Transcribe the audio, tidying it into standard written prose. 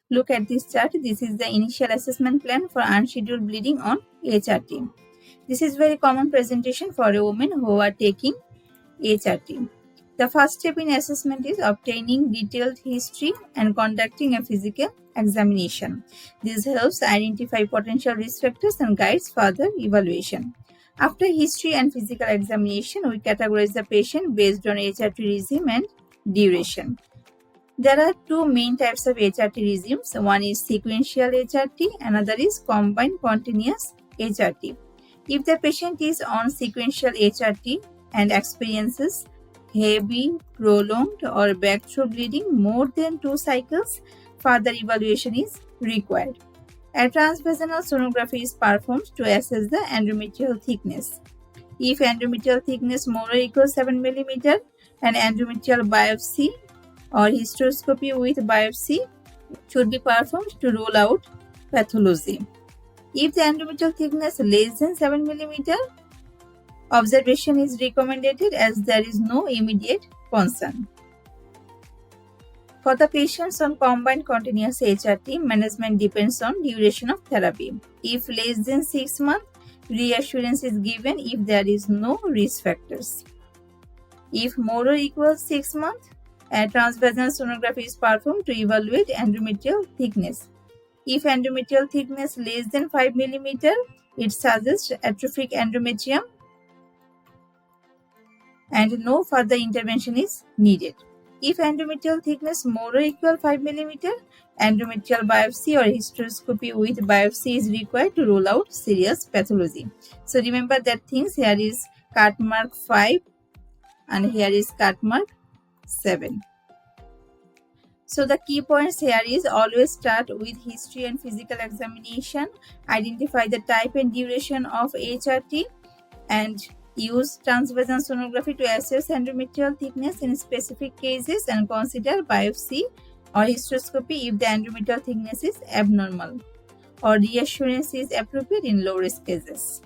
Look at this chart. This is the initial assessment plan for unscheduled bleeding on HRT. This is very common presentation for a woman who are taking HRT. The first step in assessment is obtaining detailed history and conducting a physical examination. This helps identify potential risk factors and guides further evaluation. After history and physical examination, we categorize the patient based on HRT regime and duration. There are two main types of HRT regimes. One is sequential HRT, another is combined continuous HRT. If the patient is on sequential HRT and experiences heavy, prolonged or backthrough bleeding more than 2 cycles, further evaluation is required. A transvaginal sonography is performed to assess the endometrial thickness. If endometrial thickness more or equals 7 mm, an endometrial biopsy or hysteroscopy with biopsy should be performed to rule out pathology. If the endometrial thickness less than 7 mm, observation is recommended as there is no immediate concern. For the patients on combined continuous HRT, management depends on duration of therapy. If less than 6 months, reassurance is given if there is no risk factors. If more or equals 6 months, a transvaginal sonography is performed to evaluate endometrial thickness. If endometrial thickness less than 5 mm, it suggests atrophic endometrium and no further intervention is needed. If endometrial thickness more or equal 5 mm, endometrial biopsy or hysteroscopy with biopsy is required to rule out serious pathology. So remember that things, here is cut mark 5 and here is cut mark 7. So the key points here is always start with history and physical examination, identify the type and duration of HRT, and use transvaginal sonography to assess endometrial thickness in specific cases, and consider biopsy or hysteroscopy if the endometrial thickness is abnormal or reassurance is appropriate in low risk cases.